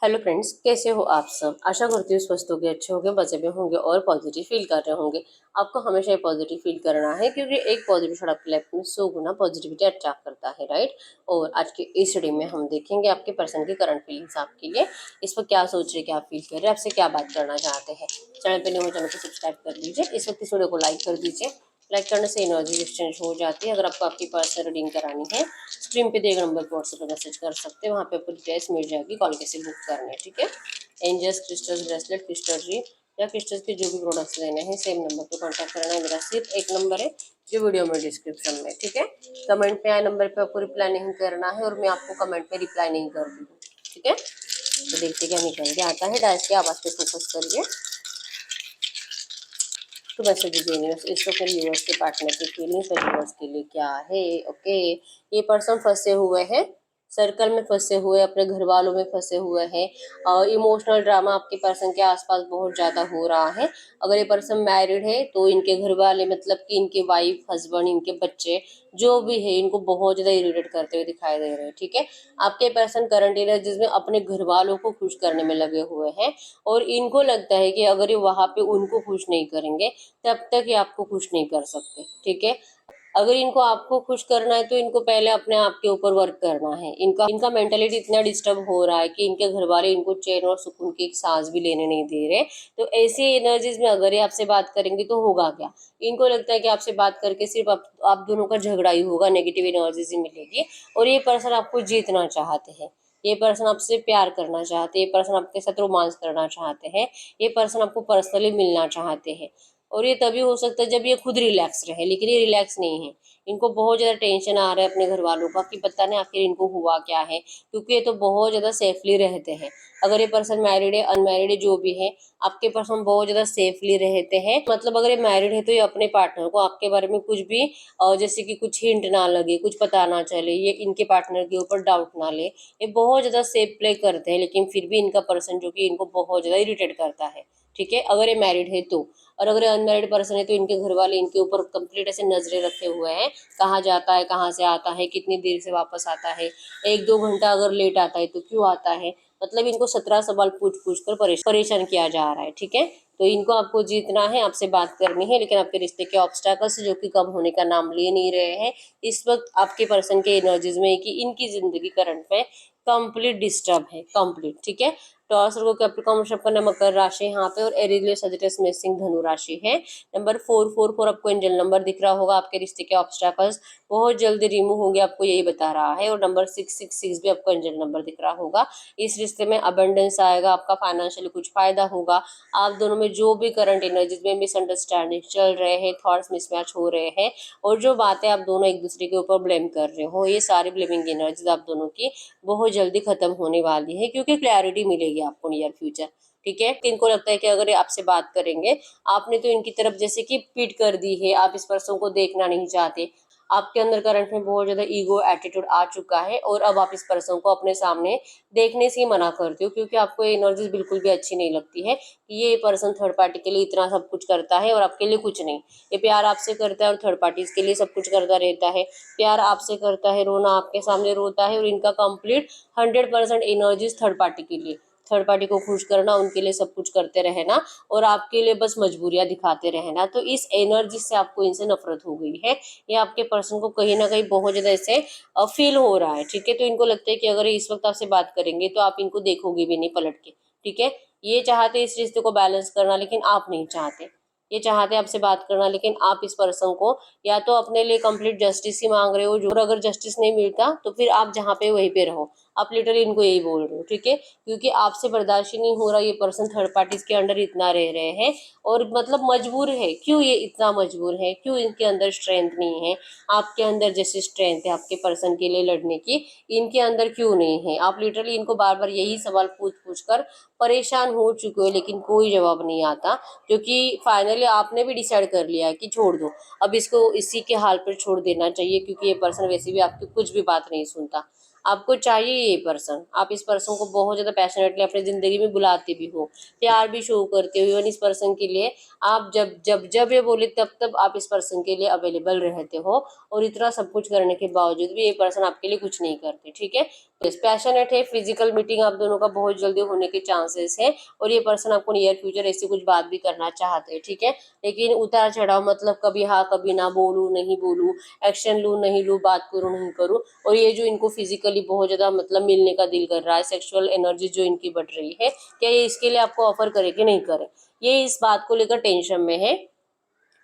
Hello friends, कैसे हो आप सब। आशा करती हूँ स्वस्थ होंगे, अच्छे होंगे, मजे में होंगे और पॉजिटिव फील कर रहे होंगे। आपको हमेशा ये पॉजिटिव फील करना है क्योंकि एक पॉजिटिव थॉट आपकी लाइफ में 100 गुना पॉजिटिविटी अट्रैक्ट करता है, राइट। और आज के इस स्टडी में हम देखेंगे आपके पर्सन की करंट फीलिंग्स आपके लिए, इस पर क्या सोच रहे, क्या फील कर रहे हैं, आपसे क्या बात करना चाहते हैं। चैनल पर नहीं हो चैनल को सब्सक्राइब कर लीजिए, इस वक्त इस वीडियो को लाइक कर दीजिए। लाइक करने से एनर्जी एक्सचेंज हो जाती है। अगर आपको आपकी पर्सनल रीडिंग करानी है, स्क्रीन पे दिए गए नंबर पर व्हाट्सएप पर मैसेज कर सकते हैं, वहाँ पे आपको डिटेल्स मिल जाएगी, कॉल कैसे बुक करने, ठीक है। एंजल्स, क्रिस्टल्स, ब्रेसलेट, क्रिस्टल री या क्रिस्टल्स के जो भी प्रोडक्ट्स लेने हैं सेम नंबर पे कांटेक्ट करना है। मेरा सिर्फ एक नंबर है जो वीडियो में डिस्क्रिप्शन में, ठीक है। कमेंट पे आए नंबर पे आपको रिप्लाई नहीं करना है और मैं आपको कमेंट पे रिप्लाई नहीं करती हूँ, ठीक है। तो देखते क्या निकल के आता है। डायस की आवाज़ पे फोकस करिए। तो मैसेजेस यूनिवर्स, इसको फिर यूनिवर्स के पार्टनर की फीलिंग्स और यूनिवर्स के लिए क्या है। ओके, ये पर्सन फंसे हुए हैं, सर्कल में फंसे हुए, अपने घर वालों में फंसे हुए हैं। इमोशनल ड्रामा आपके पर्सन के आसपास बहुत ज़्यादा हो रहा है। अगर ये पर्सन मैरिड है तो इनके घर वाले, मतलब कि इनके वाइफ, हस्बैंड, इनके बच्चे जो भी है, इनको बहुत ज़्यादा इरिटेट करते हुए दिखाई दे रहे हैं, ठीक है। आपके पर्सन करंट एनर्जीज में अपने घर वालों को खुश करने में लगे हुए हैं और इनको लगता है कि अगर ये वहाँ पे उनको खुश नहीं करेंगे तब तक ये आपको खुश नहीं कर सकते, ठीक है। अगर इनको आपको खुश करना है तो इनको पहले अपने आप के ऊपर वर्क करना है। इनका इनका मेंटलिटी इतना डिस्टर्ब हो रहा है कि इनके घर वाले इनको चैन और सुकून की एक सांस भी लेने नहीं दे रहे। तो ऐसी एनर्जीज में अगर ये आपसे बात करेंगे तो होगा क्या। इनको लगता है कि आपसे बात करके सिर्फ आप दोनों का झगड़ा ही होगा, नेगेटिव एनर्जीज ही मिलेगी। और ये पर्सन आपको जीतना चाहते हैं, ये पर्सन आपसे प्यार करना चाहते हैं, ये पर्सन आपके साथ रोमांस करना चाहते हैं, ये पर्सन आपको पर्सनली मिलना चाहते हैं। और ये तभी हो सकता है जब ये खुद रिलैक्स रहे, लेकिन ये रिलैक्स नहीं है। इनको बहुत ज़्यादा टेंशन आ रहा है अपने घर वालों का कि पता नहीं आखिर इनको हुआ क्या है, क्योंकि ये तो बहुत ज़्यादा सेफली रहते हैं। अगर ये पर्सन मैरिड है, अनमैरिड है, जो भी है, आपके पर्सन बहुत ज़्यादा सेफली रहते हैं। मतलब अगर ये मैरिड है तो ये अपने पार्टनर को आपके बारे में कुछ भी जैसे कि कुछ हिंट ना लगे, कुछ पता ना चले, ये इनके पार्टनर के ऊपर डाउट ना ले, ये बहुत ज़्यादा सेफ प्ले करते हैं। लेकिन फिर भी इनका पर्सन जो कि इनको बहुत ज़्यादा इरिटेट करता है, ठीक है, अगर ये मैरिड है तो। और अगर अनमैरिड पर्सन है तो इनके घर वाले इनके ऊपर कंप्लीट ऐसे नजरें रखे हुए हैं, कहाँ जाता है, कहाँ से आता है, कितनी देर से वापस आता है, 1-2 घंटा अगर लेट आता है तो क्यों आता है। मतलब इनको 17 सवाल पूछ पूछ कर परेशान किया जा रहा है, ठीक है। तो इनको आपको जीतना है, आपसे बात करनी है, लेकिन आपके रिश्ते के ऑब्स्टैकल्स जो कि कम होने का नाम ले नहीं रहे हैं। इस वक्त आपके पर्सन के एनर्जीज में कि इनकी जिंदगी करंट में कंप्लीट डिस्टर्ब है, कंप्लीट, ठीक है। टॉस को कैप्रिकॉर्न वृषभ कन्या मकर राशि यहाँ पे और एरीज सजिटेस में सिंह धनु राशि है। नंबर 444 आपको एंजल नंबर दिख रहा होगा। आपके रिश्ते के ऑब्स्टैकल्स बहुत जल्दी रिमूव होंगे, आपको यही बता रहा है। और नंबर 666 भी आपको एंजल नंबर दिख रहा होगा। इस रिश्ते में अबंडेंस आएगा, आपका फाइनेंशियली कुछ फायदा होगा। आप दोनों में जो भी करंट एनर्जीज में मिसअंडरस्टैंडिंग चल रहे हैं, थॉट्स मिसमैच हो रहे हैं और जो बातें आप दोनों एक दूसरे के ऊपर ब्लेम कर रहे हो, ये सारी ब्लेमिंग एनर्जीज आप दोनों की बहुत जल्दी खत्म होने वाली है, क्योंकि क्लैरिटी मिलेगी आपको नियर फ्यूचर, ठीक है। इनको लगता है कि अगर ये आपसे बात करेंगे, आपने तो इनकी तरफ जैसे कि पीट कर दी है, आप इस पर्सन को देखना नहीं चाहते। आपके अंदर करंट में बहुत ज्यादा ईगो एटीट्यूड आ चुका है और अब आप इस पर्सन को अपने सामने देखने से ही मना करते हो, क्योंकि आपको ये एनर्जी बिल्कुल भी अच्छी नहीं लगती है कि ये पर्सन थर्ड पार्टी के लिए इतना सब कुछ करता है और आपके लिए कुछ नहीं। ये प्यार आपसे करता है और थर्ड पार्टीज के लिए सब कुछ करता रहता है। प्यार आपसे करता है, रोना आपके सामने रोता है और इनका कंप्लीट 100% एनर्जीज थर्ड पार्टी के लिए, थर्ड पार्टी को खुश करना, उनके लिए सब कुछ करते रहना और आपके लिए बस मजबूरियां दिखाते रहना। तो इस एनर्जी से आपको इनसे नफरत हो गई है। ये आपके पर्सन को कहीं ना कहीं बहुत ज्यादा ऐसे फील हो रहा है, ठीक है। तो इनको लगता है कि अगर इस वक्त आपसे बात करेंगे तो आप इनको देखोगे भी नहीं पलट के, ठीक है। ये चाहते इस रिश्ते को बैलेंस करना, लेकिन आप नहीं चाहते। ये चाहते आपसे बात करना, लेकिन आप इस पर्सन को या तो अपने लिए कंप्लीट जस्टिस ही मांग रहे हो, जो अगर जस्टिस नहीं मिलता तो फिर आप जहाँ पे वहीं पे रहो। आप लिटरली इनको यही बोल रहे हो, ठीक है, क्योंकि आपसे बर्दाश्त ही नहीं हो रहा। ये पर्सन थर्ड पार्टीज के अंडर इतना रह रहे हैं और मतलब मजबूर है। क्यों ये इतना मजबूर है, क्यों इनके अंदर स्ट्रेंथ नहीं है। आपके अंदर जैसे स्ट्रेंथ है आपके पर्सन के लिए लड़ने की, इनके अंदर क्यों नहीं है। आप लिटरली इनको बार बार यही सवाल पूछ पूछ कर परेशान हो चुके हो, लेकिन कोई जवाब नहीं आता। क्योंकि फाइनली आपने भी डिसाइड कर लिया है कि छोड़ दो, अब इसको इसी के हाल पर छोड़ देना चाहिए, क्योंकि ये पर्सन वैसे भी आपकी कुछ भी बात नहीं सुनता। आपको चाहिए ये पर्सन, आप इस पर्सन को बहुत ज्यादा पैशनेटली अपनी जिंदगी में बुलाते भी हो, प्यार भी शो करते हो इवन इस पर्सन के लिए। आप जब जब जब ये बोले तब तब आप इस पर्सन के लिए अवेलेबल रहते हो, और इतना सब कुछ करने के बावजूद भी ये पर्सन आपके लिए कुछ नहीं करते, ठीक है। पैशनेट है, फिजिकल मीटिंग आप दोनों का बहुत जल्दी होने के चांसेस है, और ये पर्सन आपको नियर फ्यूचर ऐसी कुछ बात भी करना चाहते हैं, ठीक है। लेकिन उतार चढ़ाव मतलब कभी हाँ कभी ना, बोलूँ नहीं बोलूँ, एक्शन लूँ नहीं लूँ, बात करूँ नहीं करूँ। और ये जो इनको फिजिकली बहुत ज्यादा मतलब मिलने का दिल कर रहा है, सेक्सुअल एनर्जी जो इनकी बढ़ रही है, क्या ये इसके लिए आपको ऑफर करे कि नहीं करे, ये इस बात को लेकर टेंशन में है।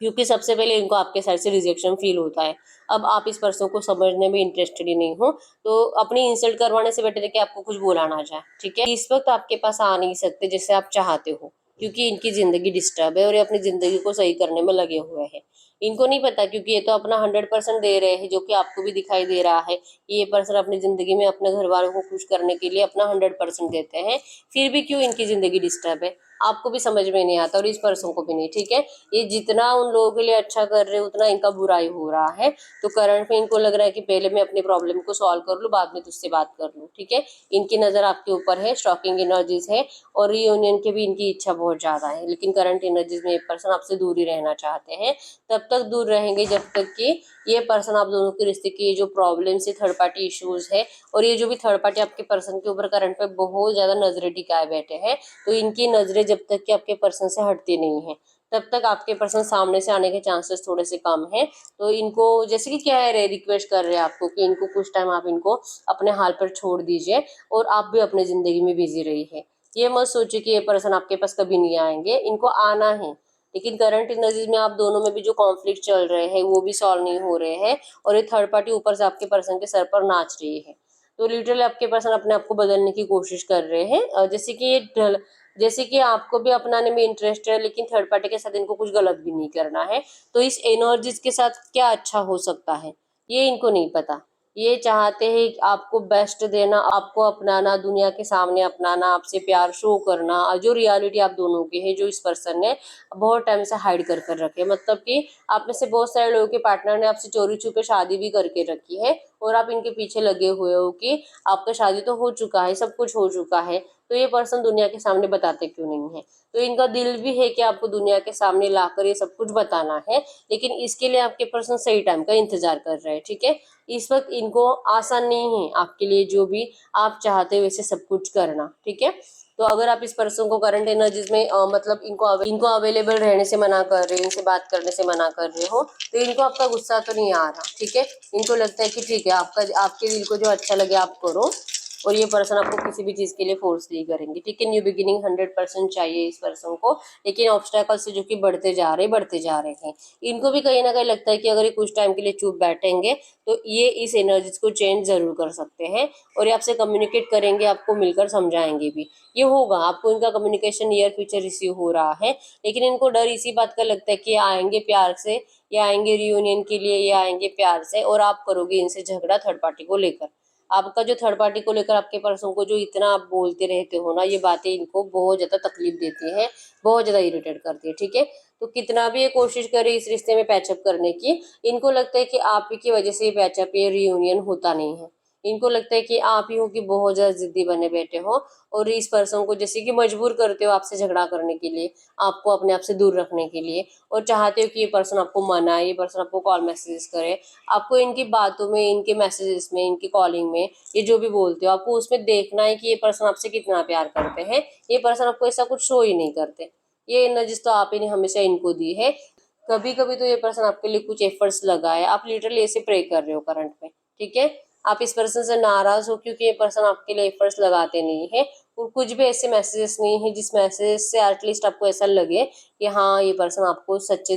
क्योंकि सबसे पहले इनको आपके साइड से रिजेक्शन फील होता है। अब आप इस पर्सन को समझने में इंटरेस्टेड ही नहीं हो, तो अपनी इंसल्ट करवाने से बेटर है कि आपको कुछ बोला ना जाए, ठीक है। इस वक्त आपके पास आ नहीं सकते जैसे आप चाहते हो, क्योंकि इनकी जिंदगी डिस्टर्ब है और ये अपनी जिंदगी को सही करने में लगे हुए हैं। इनको नहीं पता, क्योंकि ये तो अपना 100% दे रहे हैं, जो कि आपको भी दिखाई दे रहा है कि ये पर्सन अपनी जिंदगी में अपने घर वालों को खुश करने के लिए अपना 100% देते हैं। फिर भी क्यों इनकी जिंदगी डिस्टर्ब है, आपको भी समझ में नहीं आता और इस पर्सन को भी नहीं, ठीक है। ये जितना उन लोगों के लिए अच्छा कर रहे हैं उतना इनका बुराई हो रहा है। तो करंट में इनको लग रहा है कि पहले मैं अपनी प्रॉब्लम को सॉल्व कर लूँ, बाद में तुझसे बात कर लूँ, ठीक है। इनकी नजर आपके ऊपर है, स्टॉकिंग एनर्जीज है, और रीयूनियन की भी इनकी इच्छा बहुत ज्यादा है। लेकिन करंट एनर्जीज में एक पर्सन आपसे दूर ही रहना चाहते हैं। तब तक दूर रहेंगे जब तक कि ये पर्सन आप दोनों के रिश्ते की जो प्रॉब्लम है, थर्ड पार्टी इश्यूज है, और ये जो भी थर्ड पार्टी आपके पर्सन के ऊपर करंट पे बहुत ज्यादा नजरें टिकाए बैठे हैं, तो इनकी नजरें जब तक कि आपके पर्सन से हटती नहीं है तब तक आपके पर्सन सामने से आने के चांसेस थोड़े से कम है। तो इनको जैसे कि कह रहे, रिक्वेस्ट कर रहे हैं आपको कि इनको कुछ टाइम आप इनको अपने हाल पर छोड़ दीजिए, और आप भी अपनी जिंदगी में बिजी रही है। ये मत सोचिए कि ये पर्सन आपके पास कभी नहीं आएंगे, इनको आना है। लेकिन करंट एनर्जीज में आप दोनों में भी जो कॉन्फ्लिक्ट चल रहे हैं वो भी सॉल्व नहीं हो रहे हैं, और ये थर्ड पार्टी ऊपर से आपके पर्सन के सर पर नाच रही है। तो लिटरली आपके पर्सन अपने आप को बदलने की कोशिश कर रहे हैं, जैसे कि आपको भी अपनाने में इंटरेस्ट है, लेकिन थर्ड पार्टी के साथ इनको कुछ गलत भी नहीं करना है। तो इस एनर्जीज के साथ क्या अच्छा हो सकता है ये इनको नहीं पता। ये चाहते हैं कि आपको बेस्ट देना, आपको अपनाना, दुनिया के सामने अपनाना, आपसे प्यार शो करना, और जो रियलिटी आप दोनों की है जो इस पर्सन ने बहुत टाइम से हाइड कर कर रखे, मतलब कि आप में से बहुत सारे लोगों के पार्टनर ने आपसे चोरी छुपे शादी भी करके रखी है, और आप इनके पीछे लगे हुए हो कि आपका शादी तो हो चुका है, सब कुछ हो चुका है, तो ये पर्सन दुनिया के सामने बताते क्यों नहीं है। तो इनका दिल भी है कि आपको दुनिया के सामने लाकर ये सब कुछ बताना है, लेकिन इसके लिए आपके पर्सन सही टाइम का इंतजार कर रहे हैं, ठीक है। इस वक्त इनको आसान नहीं है आपके लिए जो भी आप चाहते हो वैसे सब कुछ करना, ठीक है। तो अगर आप इस पर्सन को करंट एनर्जीज में मतलब इनको अवेलेबल रहने से मना कर रहे हो, इनसे बात करने से मना कर रहे हो, तो इनको आपका गुस्सा तो नहीं आ रहा, ठीक है। इनको लगता है कि ठीक है, आपके दिल को जो अच्छा लगे आप करो, और ये पर्सन आपको किसी भी चीज के लिए फोर्स नहीं करेंगे, ठीक है। न्यू बिगिनिंग 100% चाहिए इस पर्सन को, लेकिन ऑब्स्टेकल्स से जो कि बढ़ते जा रहे हैं। इनको भी कहीं ना कहीं लगता है कि अगर ये कुछ टाइम के लिए चुप बैठेंगे तो ये इस एनर्जीज को चेंज जरूर कर सकते हैं, और ये आपसे कम्युनिकेट करेंगे, आपको मिलकर समझाएंगे भी, ये होगा। आपको इनका कम्युनिकेशन नियर फ्यूचर रिसीव हो रहा है, लेकिन इनको डर इसी बात का लगता है कि ये आएंगे प्यार से, ये आएंगे रियूनियन के लिए, ये आएंगे प्यार से, और आप करोगे इनसे झगड़ा थर्ड पार्टी को लेकर। आपका जो थर्ड पार्टी को लेकर आपके पर्सन को जो इतना आप बोलते रहते हो ना, ये बातें इनको बहुत ज्यादा तकलीफ देती है, बहुत ज्यादा इरिटेट करती है, ठीक है। तो कितना भी ये कोशिश करे इस रिश्ते में पैचअप करने की, इनको लगता है कि आप ही की वजह से ये पैचअप, ये रियूनियन होता नहीं है। इनको लगता है कि आप ही हो कि बहुत ज्यादा जिद्दी बने बैठे हो, और इस पर्सन को जैसे कि मजबूर करते हो आपसे झगड़ा करने के लिए, आपको अपने आप से दूर रखने के लिए, और चाहते हो कि ये पर्सन आपको मनाए, ये पर्सन आपको कॉल मैसेजेस करे, आपको इनकी बातों में, इनके मैसेजेस में, इनकी कॉलिंग में, ये जो भी बोलते हो आपको उसमें देखना है कि ये पर्सन आपसे कितना प्यार करते हैं। ये पर्सन आपको ऐसा कुछ शो ही नहीं करते। ये एनर्जीज तो आप ही ने हमेशा इनको दी है। कभी कभी तो ये पर्सन आपके लिए कुछ एफर्ट्स लगाए, आप लिटरली ऐसे प्रे कर रहे हो करंट में, ठीक है। आप इस पर्सन से नाराज हो क्योंकि ये पर्सन आपके लिए एफर्ट्स लगाते नहीं है, और कुछ भी ऐसे मैसेजेस नहीं है जिस मैसेज से एटलीस्ट आपको ऐसा लगे कि हाँ ये पर्सन आपको सच्चे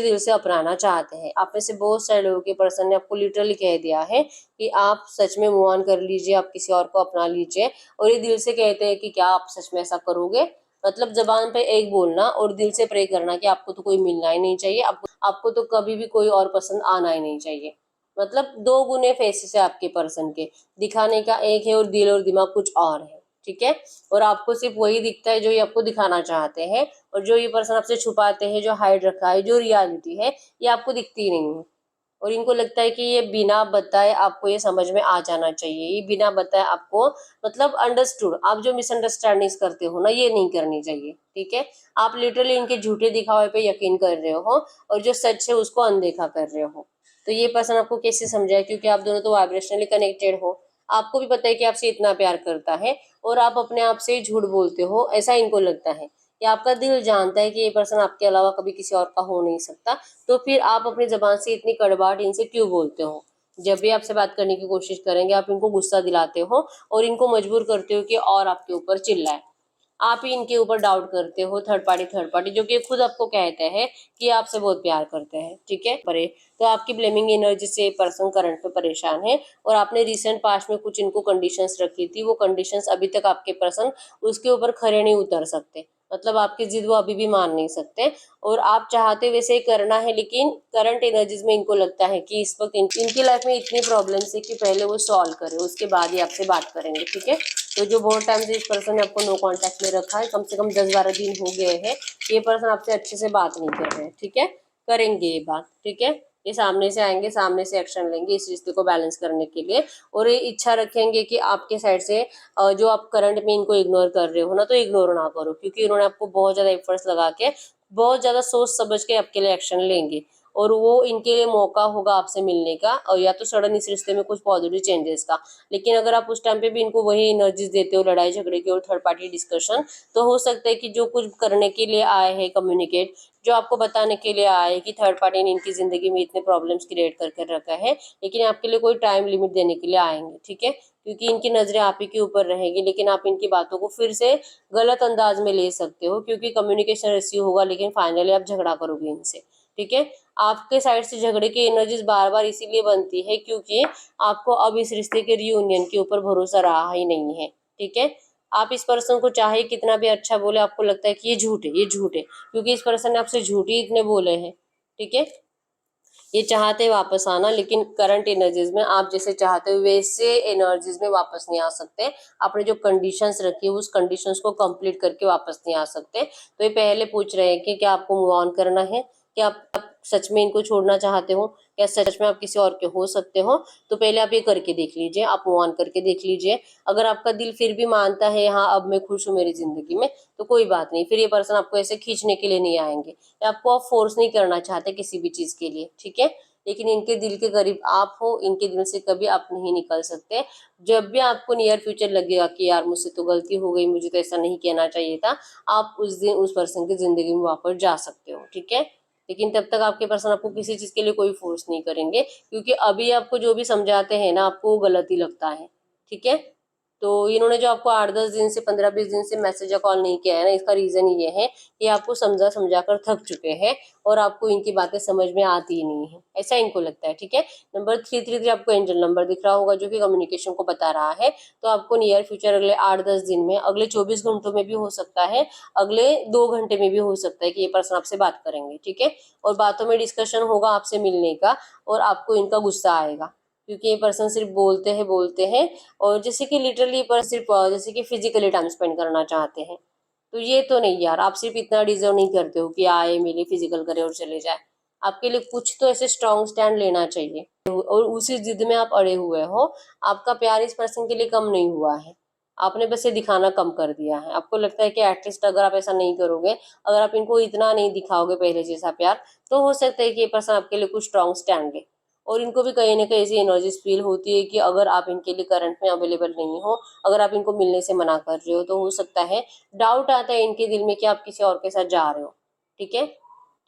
दिल से अपनाना चाहते हैं। आप में से बहुत सारे लोगों के पर्सन ने आपको लिटरली कह दिया है कि आप सच में मूव ऑन कर लीजिए, आप किसी और को अपना लीजिए, और ये दिल से कहते हैं कि क्या आप सच में ऐसा करोगे। मतलब जबान पे एक बोलना और दिल से प्रे करना कि आपको तो कोई मिलना ही नहीं चाहिए, आपको तो कभी भी कोई और पसंद आना ही नहीं चाहिए। मतलब दो गुने फेसेस है आपके पर्सन के, दिखाने का एक है और दिल और दिमाग कुछ और है, ठीक है। और आपको सिर्फ वही दिखता है जो ये आपको दिखाना चाहते हैं, और जो ये पर्सन आपसे छुपाते हैं, जो हाइड रखा है, जो रियलिटी है, ये आपको दिखती ही नहीं है। और इनको लगता है कि ये बिना बताए आपको ये समझ में आ जाना चाहिए, ये बिना बताए आपको मतलब अंडरस्टूड, आप जो मिसअंडरस्टैंडिंग्स करते हो ना ये नहीं करनी चाहिए, ठीक है। आप लिटरली इनके झूठे दिखावे पे यकीन कर रहे हो और जो सच है उसको अनदेखा कर रहे हो। तो ये पर्सन आपको कैसे समझाए, क्योंकि आप दोनों तो वाइब्रेशनली कनेक्टेड हो, आपको भी पता है कि आपसे इतना प्यार करता है और आप अपने आप से झूठ बोलते हो, ऐसा इनको लगता है कि आपका दिल जानता है कि ये पर्सन आपके अलावा कभी किसी और का हो नहीं सकता, तो फिर आप अपनी जबान से इतनी कड़वाहट इनसे क्यों बोलते हो। जब भी आपसे बात करने की कोशिश करेंगे आप इनको गुस्सा दिलाते हो और इनको मजबूर करते हो कि और आपके ऊपर चिल्लाए, आप ही इनके ऊपर डाउट करते हो, थर्ड पार्टी जो कि खुद आपको कहते हैं कि आपसे बहुत प्यार करते हैं, ठीक है। परे तो आपकी ब्लेमिंग एनर्जी से पर्सन करंट में परेशान है और आपने रिसेंट पास्ट में कुछ इनको कंडीशंस रखी थी, वो कंडीशंस अभी तक आपके पर्सन उसके ऊपर खरे नहीं उतर सकते, मतलब आपकी जिद वो अभी भी मान नहीं सकते और आप चाहते वैसे ही करना है, लेकिन करंट एनर्जीज में इनको लगता है कि इस वक्त इनकी लाइफ में इतनी प्रॉब्लम्स है कि पहले वो सॉल्व करें उसके बाद ही आपसे बात करेंगे, ठीक है। तो जो बहुत टाइम से इस पर्सन ने आपको नो कांटेक्ट में रखा है, कम से कम 10-12 दिन हो गए हैं, ये पर्सन आपसे अच्छे से बात नहीं कर रहे हैं, ठीक है। करेंगे ये बात, ठीक है। ये सामने से आएंगे, सामने से एक्शन लेंगे इस रिश्ते को बैलेंस करने के लिए, और ये इच्छा रखेंगे कि आपके साइड से जो आप करंट में इनको इग्नोर कर रहे हो ना, तो इग्नोर ना करो, क्योंकि इन्होंने आपको बहुत ज्यादा एफर्ट्स लगा के बहुत ज्यादा सोच समझ के आपके लिए एक्शन लेंगे, और वो इनके लिए मौका होगा आपसे मिलने का, और या तो सडन इस रिश्ते में कुछ पॉजिटिव चेंजेस का। लेकिन अगर आप उस टाइम पे भी इनको वही एनर्जीज देते हो लड़ाई झगड़े की और थर्ड पार्टी डिस्कशन, तो हो सकता है कि जो कुछ करने के लिए आए हैं कम्युनिकेट, जो आपको बताने के लिए आए हैं कि थर्ड पार्टी ने इनकी जिंदगी में इतने प्रॉब्लम्स क्रिएट करके रखा है, लेकिन आपके लिए कोई टाइम लिमिट देने के लिए आएंगे, ठीक है। क्योंकि इनकी नजरें आप ही के ऊपर रहेगी, लेकिन आप इनकी बातों को फिर से गलत अंदाज में ले सकते हो, क्योंकि कम्युनिकेशन रिसीव होगा लेकिन फाइनली आप झगड़ा करोगे इनसे, ठीक है। आपके साइड से झगड़े की एनर्जीज बार बार इसीलिए बनती है क्योंकि आपको अब इस रिश्ते के रियूनियन के ऊपर भरोसा रहा ही नहीं है, ठीक है। आप इस पर्सन को चाहे कितना भी अच्छा बोले, आपको लगता है कि ये झूठ है, ये झूठ है, क्योंकि इस पर्सन ने आपसे झूठ ही इतने बोले हैं, ठीक है। ये चाहते हैं वापस आना, लेकिन करंट एनर्जीज में आप जैसे चाहते हो वैसे एनर्जीज में वापस नहीं आ सकते, आपने जो कंडीशंस रखी है उस कंडीशंस को कंप्लीट करके वापस नहीं आ सकते। तो ये पहले पूछ रहे हैं कि क्या आपको मूव ऑन करना है, क्या आप सच में इनको छोड़ना चाहते हो, क्या सच में आप किसी और के हो सकते हो। तो पहले आप ये करके देख लीजिए, आप मूव ऑन करके देख लीजिए। अगर आपका दिल फिर भी मानता है हाँ अब मैं खुश हूँ मेरी जिंदगी में, तो कोई बात नहीं, फिर ये पर्सन आपको ऐसे खींचने के लिए नहीं आएंगे, आपको आप फोर्स नहीं करना चाहते किसी भी चीज के लिए, ठीक है। लेकिन इनके दिल के करीब आप हो, इनके दिल से कभी आप नहीं निकल सकते। जब भी आपको नियर फ्यूचर लगेगा कि यार मुझसे तो गलती हो गई, मुझे तो ऐसा नहीं कहना चाहिए था, आप उस दिन उस पर्सन की जिंदगी में वापस जा सकते हो, ठीक है। लेकिन तब तक आपके पर्सन आपको किसी चीज के लिए कोई फोर्स नहीं करेंगे, क्योंकि अभी आपको जो भी समझाते हैं ना आपको वो गलत ही लगता है, ठीक है। तो इन्होंने जो आपको 8-10 दिन से 15-20 दिन से मैसेज या कॉल नहीं किया है ना, इसका रीजन ये है कि आपको समझा समझा कर थक चुके हैं और आपको इनकी बातें समझ में आती ही नहीं है, ऐसा इनको लगता है, ठीक है। नंबर 333 आपको एंजल नंबर दिख रहा होगा जो कि कम्युनिकेशन को बता रहा है। तो आपको नियर फ्यूचर अगले 8-10 दिन में, अगले 24 घंटों में भी हो सकता है, अगले 2 घंटे में भी हो सकता है कि ये पर्सन आपसे बात करेंगे, ठीक है। और बातों में डिस्कशन होगा आपसे मिलने का, और आपको इनका गुस्सा आएगा, क्योंकि ये पर्सन सिर्फ बोलते हैं और जैसे कि लिटरली पर सिर्फ जैसे कि फिजिकली टाइम स्पेंड करना चाहते हैं। तो ये तो नहीं यार, आप सिर्फ इतना डिजर्व नहीं करते हो कि आए मिले फिजिकल करे और चले जाए। आपके लिए कुछ तो ऐसे स्ट्रॉन्ग स्टैंड लेना चाहिए, और उसी जिद में आप अड़े हुए हो। आपका प्यार इस पर्सन के लिए कम नहीं हुआ है, आपने बस ये दिखाना कम कर दिया है। आपको लगता है कि एटलीस्ट अगर आप ऐसा नहीं करोगे, अगर आप इनको इतना नहीं दिखाओगे पहले जैसा प्यार, तो हो सकता है कि ये पर्सन आपके लिए कुछ स्ट्रॉन्ग स्टैंड ले। और इनको भी कहीं ना कहीं ऐसी एनर्जीज फील होती है कि अगर आप इनके लिए करंट में अवेलेबल नहीं हो, अगर आप इनको मिलने से मना कर रहे हो, तो हो सकता है डाउट आता है इनके दिल में कि आप किसी और के साथ जा रहे हो, ठीक है।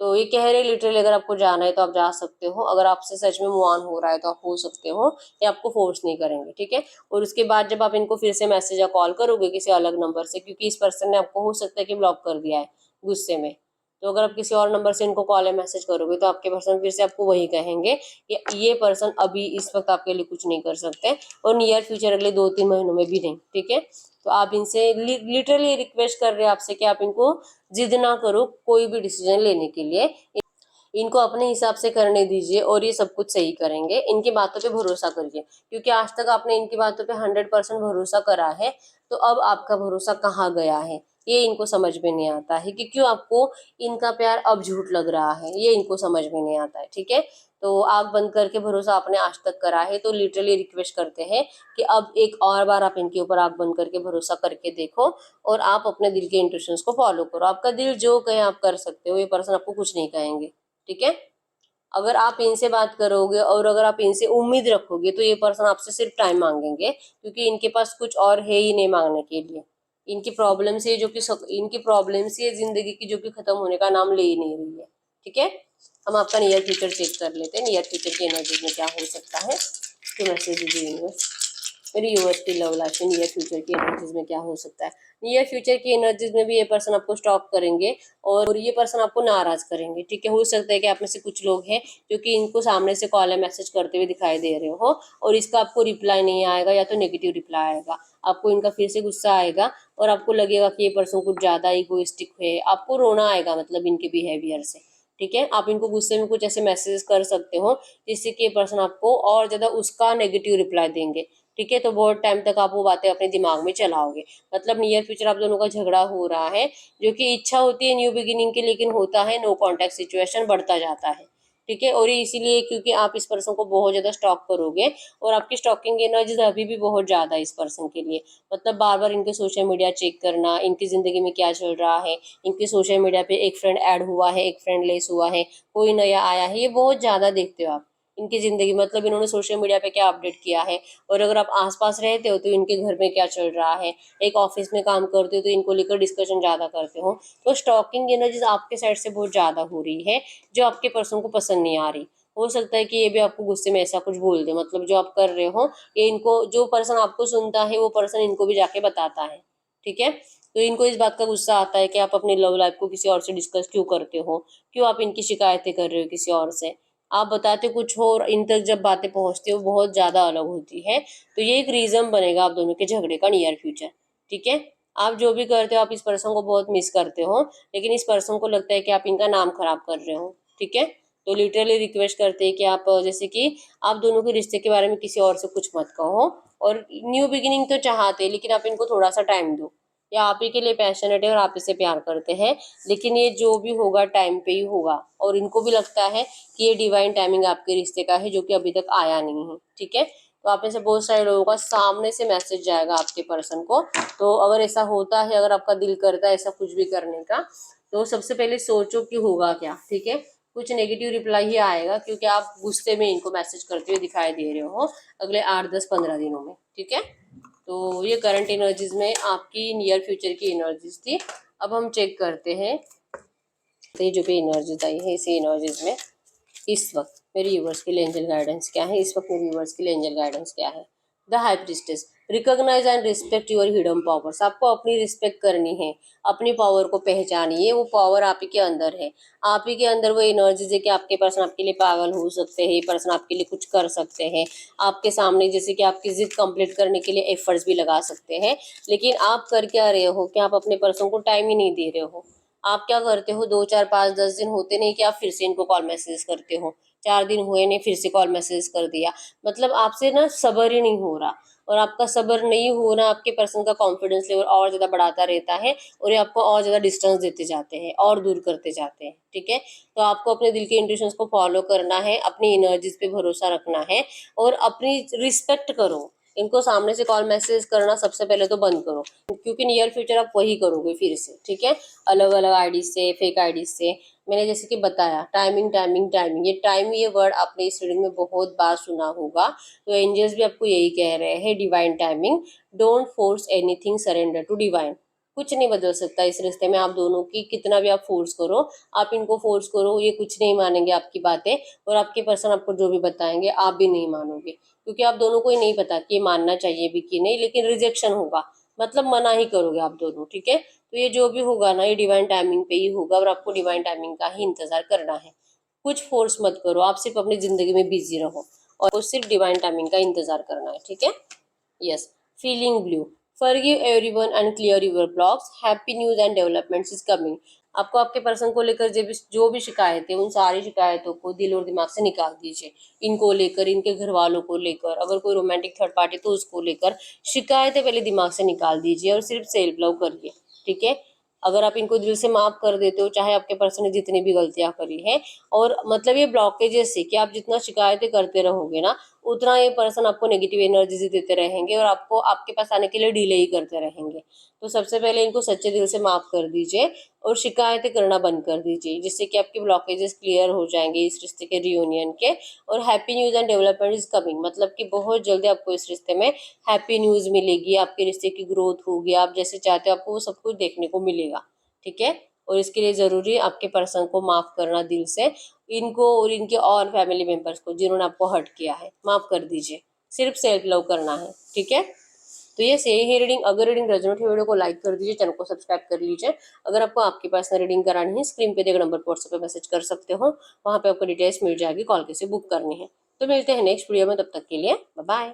तो ये कह रहे लिटरली अगर आपको जाना है तो आप जा सकते हो, अगर आपसे सच में मूव ऑन हो रहा है तो आप हो सकते हो, ये आपको फोर्स नहीं करेंगे, ठीक है। और उसके बाद जब आप इनको फिर से मैसेज या कॉल करोगे किसी अलग नंबर से, क्योंकि इस पर्सन ने आपको हो सकता है कि ब्लॉक कर दिया है गुस्से में, तो अगर आप किसी और नंबर से इनको कॉल या मैसेज करोगे तो आपके पर्सन फिर से आपको वही कहेंगे कि ये पर्सन अभी इस वक्त आपके लिए कुछ नहीं कर सकते, और नियर फ्यूचर अगले 2-3 महीनों में भी नहीं, ठीक है। तो आप इनसे लिटरली रिक्वेस्ट कर रहे हैं आपसे कि आप इनको जिद ना करो कोई भी डिसीजन लेने के लिए, इनको अपने हिसाब से करने दीजिए और ये सब कुछ सही करेंगे। इनकी बातों पे भरोसा करिए, क्योंकि आज तक आपने इनकी बातों पे 100% भरोसा करा है, तो अब आपका भरोसा कहाँ गया है। ये इनको समझ में नहीं आता है कि क्यों आपको इनका प्यार अब झूठ लग रहा है, ये इनको समझ में नहीं आता है। ठीक है, तो आंख बंद करके भरोसा आपने आज तक करा है, तो लिटरली रिक्वेस्ट करते हैं कि अब एक और बार आप इनके ऊपर आंख बंद करके भरोसा करके देखो और आप अपने दिल के इंट्यूशंस को फॉलो करो। आपका दिल जो कहे आप कर सकते हो, ये पर्सन आपको कुछ नहीं कहेंगे। ठीक है, अगर आप इनसे बात करोगे और अगर आप इनसे उम्मीद रखोगे तो ये पर्सन आपसे सिर्फ टाइम मांगेंगे, क्योंकि इनके पास कुछ और है ही नहीं मांगने के लिए। इनकी प्रॉब्लम से जो कि इनकी प्रॉब्लम से जिंदगी की जो कि खत्म होने का नाम ले ही नहीं रही है। ठीक है, हम आपका नियर फ्यूचर चेक कर लेते हैं, नियर फ्यूचर की एनर्जी में क्या हो सकता है। तो मैसेज दीजिए यूनिवर्स, मेरी यूनिवर्स की लव लाइफ में नियर फ्यूचर की एनर्जीज में क्या हो सकता है। नियर फ्यूचर की एनर्जीज में भी ये पर्सन आपको स्टॉप करेंगे और ये पर्सन आपको नाराज करेंगे। ठीक है, हो सकता है कि आप में से कुछ लोग हैं जो कि इनको सामने से कॉल या मैसेज करते हुए दिखाई दे रहे हो और इसका आपको रिप्लाई नहीं आएगा या तो नेगेटिव रिप्लाई आएगा, आपको इनका फिर से गुस्सा आएगा और आपको लगेगा कि ये पर्सन कुछ ज्यादा इगोइस्टिक है, आपको रोना आएगा मतलब इनके बिहेवियर से। ठीक है, आप इनको गुस्से में कुछ ऐसे मैसेज कर सकते हो जिससे कि ये पर्सन आपको और ज्यादा उसका नेगेटिव रिप्लाई देंगे। ठीक है, तो बहुत टाइम तक आप वो बातें अपने दिमाग में चलाओगे। मतलब नियर फ्यूचर आप दोनों का झगड़ा हो रहा है, जो कि इच्छा होती है न्यू बिगिनिंग की, लेकिन होता है नो कॉन्टैक्ट सिचुएशन, बढ़ता जाता है। ठीक है, और ये इसीलिए क्योंकि आप इस पर्सन को बहुत ज्यादा स्टॉक करोगे और आपकी स्टॉकिंग एनर्जी अभी भी बहुत ज्यादा है इस पर्सन के लिए। मतलब बार बार इनके सोशल मीडिया चेक करना, इनकी जिंदगी में क्या चल रहा है, इनके सोशल मीडिया पे एक फ्रेंड ऐड हुआ है, एक फ्रेंड लेस हुआ है, कोई नया आया है, ये बहुत ज्यादा देखते हो आप इनकी जिंदगी। मतलब इन्होंने सोशल मीडिया पे क्या अपडेट किया है, और अगर आप आसपास रहते हो तो इनके घर में क्या चल रहा है, एक ऑफिस में काम करते हो तो इनको लेकर डिस्कशन ज्यादा करते हो। तो स्टॉकिंग एनर्जीज आपके साइड से बहुत ज्यादा हो रही है, जो आपके पर्सन को पसंद नहीं आ रही। हो सकता है कि ये भी आपको गुस्से में ऐसा कुछ बोल दे, मतलब जो आप कर रहे हो ये इनको, जो पर्सन आपको सुनता है वो पर्सन इनको भी जाके बताता है। ठीक है, तो इनको इस बात का गुस्सा आता है कि आप अपनी लव लाइफ को किसी और से डिस्कस क्यों करते हो, क्यों आप इनकी शिकायतें कर रहे हो किसी और से। आप बताते कुछ हो और इन तक जब बातें पहुंचती हो बहुत ज्यादा अलग होती है। तो ये एक रीजन बनेगा आप दोनों के झगड़े का नियर फ्यूचर। ठीक है, आप जो भी करते हो आप इस पर्सन को बहुत मिस करते हो, लेकिन इस पर्सन को लगता है कि आप इनका नाम खराब कर रहे हो। ठीक है, तो लिटरली रिक्वेस्ट करते हैं कि आप जैसे कि आप दोनों के रिश्ते के बारे में किसी और से कुछ मत कहो, और न्यू बिगिनिंग तो चाहते हैं लेकिन आप इनको थोड़ा सा टाइम दो। या आप ही के लिए पैशनेट है और आप इसे प्यार करते हैं, लेकिन ये जो भी होगा टाइम पे ही होगा, और इनको भी लगता है कि ये डिवाइन टाइमिंग आपके रिश्ते का है जो कि अभी तक आया नहीं है। ठीक है, तो आप में से बहुत सारे लोगों का सामने से मैसेज जाएगा आपके पर्सन को। तो अगर ऐसा होता है, अगर आपका दिल करता है ऐसा कुछ भी करने का, तो सबसे पहले सोचो कि होगा क्या। ठीक है, कुछ नेगेटिव रिप्लाई ही आएगा, क्योंकि आप गुस्से में इनको मैसेज करते हुए दिखाई दे रहे हो अगले 8 10 15 दिनों में। ठीक है, तो ये करंट एनर्जीज में आपकी नियर फ्यूचर की एनर्जीज थी। अब हम चेक करते हैं तो ये जो भी एनर्जीज आई है इसी एनर्जीज में इस वक्त मेरी यूवर्स के लिए एंजल गाइडेंस क्या है, इस वक्त मेरी यूवर्स के लिए एंजल गाइडेंस क्या है। The high priestess, recognise and respect your hidden powers. आपको अपनी रिस्पेक्ट करनी है, अपनी पावर को पहचानिए, वो पावर आप ही के अंदर है। आप ही के अंदर वो एनर्जीज है कि आपके पर्सन आपके लिए पागल हो सकते हैं, पर्सन आपके लिए कुछ कर सकते हैं आपके सामने, जैसे कि आपकी जिद कंप्लीट करने के लिए एफर्ट्स भी लगा सकते हैं। लेकिन आप कर क्या रहे हो कि आप अपने पर्सन को टाइम ही नहीं दे रहे हो। आप क्या करते हो, 2 4 5 10 दिन होते नहीं कि आप फिर से इनको कॉल मैसेज करते हो, 4 दिन हुए नहीं फिर से कॉल मैसेज कर दिया। मतलब आपसे ना सब्र ही नहीं हो रहा, और आपका सब्र नहीं होना आपके पर्सन का कॉन्फिडेंस लेवल और ज्यादा बढ़ाता रहता है, और ये आपको और ज्यादा डिस्टेंस देते जाते हैं और दूर करते जाते हैं। ठीक है, तो आपको अपने दिल के इंट्यूशंस को फॉलो करना है, अपनी एनर्जीज पे भरोसा रखना है और अपनी रिस्पेक्ट करो। इनको सामने से कॉल मैसेज करना सबसे पहले तो बंद करो, क्योंकि नियर फ्यूचर आप वही करोगे फिर से। ठीक है, अलग अलग आईडी से, फेक आईडी से। मैंने जैसे कि बताया टाइमिंग टाइमिंग टाइमिंग, ये टाइम, ये वर्ड आपने इस रीडिंग में बहुत बार सुना होगा। तो एंजल्स भी आपको यही कह रहे हैं, divine timing, don't force anything, surrender to divine. कुछ नहीं बदल सकता इस रिश्ते में, आप दोनों की कितना भी आप फोर्स करो, आप इनको फोर्स करो, ये कुछ नहीं मानेंगे आपकी बातें, और आपके पर्सन आपको जो भी बताएंगे आप भी नहीं मानोगे, क्योंकि आप दोनों को ही नहीं पता कि ये मानना चाहिए भी कि नहीं, लेकिन रिजेक्शन होगा, मतलब मना ही करोगे आप दोनों। ठीक है, तो ये जो भी होगा ना ये डिवाइन टाइमिंग पे ही होगा, और आपको डिवाइन टाइमिंग का ही इंतजार करना है। कुछ फोर्स मत करो, आप सिर्फ अपनी जिंदगी में बिजी रहो और सिर्फ डिवाइन टाइमिंग का इंतजार करना है। ठीक है, yes, feeling blue, forgive everyone and clear your blocks, happy news and developments is coming. आपको आपके पर्सन को लेकर जो भी शिकायतें, उन सारी शिकायतों को दिल और दिमाग से निकाल दीजिए। इनको लेकर, इनके घर वालों को लेकर, अगर कोई रोमांटिक थर्ड पार्टी तो उसको लेकर शिकायतें पहले दिमाग से निकाल दीजिए और सिर्फ सेल्फ लव करिए। ठीक है, अगर आप इनको दिल से माफ कर देते हो, चाहे आपके पर्सन ने जितनी भी गलतियां करी है, और मतलब ये ब्लॉकेजेस से कि आप जितना शिकायतें करते रहोगे ना, उतना ये पर्सन आपको नेगेटिव एनर्जी देते रहेंगे और आपको आपके पास आने के लिए डिले ही करते रहेंगे। तो सबसे पहले इनको सच्चे दिल से माफ कर दीजिए और शिकायतें करना बंद कर दीजिए, जिससे कि आपके ब्लॉकेजेस क्लियर हो जाएंगे इस रिश्ते के रियूनियन के। और happy news and development is coming, मतलब कि बहुत जल्दी आपको इस रिश्ते में हैप्पी न्यूज मिलेगी, आपके रिश्ते की ग्रोथ होगी, आप जैसे चाहते हो आपको वो सब कुछ देखने को मिलेगा। ठीक है, और इसके लिए जरूरी है आपके पर्सन को माफ करना दिल से, इनको और इनके और फैमिली मेंबर्स को जिन्होंने आपको हर्ट किया है, माफ कर दीजिए। सिर्फ सेल्फ लव करना है। ठीक है, तो ये सही है रीडिंग। अगर रीडिंग रेजोनेट है, वीडियो को लाइक कर दीजिए, चैनल को सब्सक्राइब कर लीजिए। अगर आपको आपकी पर्सनल रीडिंग करानी है, स्क्रीन पे दिए गए नंबर पर व्हाट्सएप पे मैसेज कर सकते हो, वहां पे आपको डिटेल्स मिल जाएगी, कॉल कैसे बुक करनी है। तो मिलते हैं नेक्स्ट वीडियो में, तब तक के लिए बाय बाय।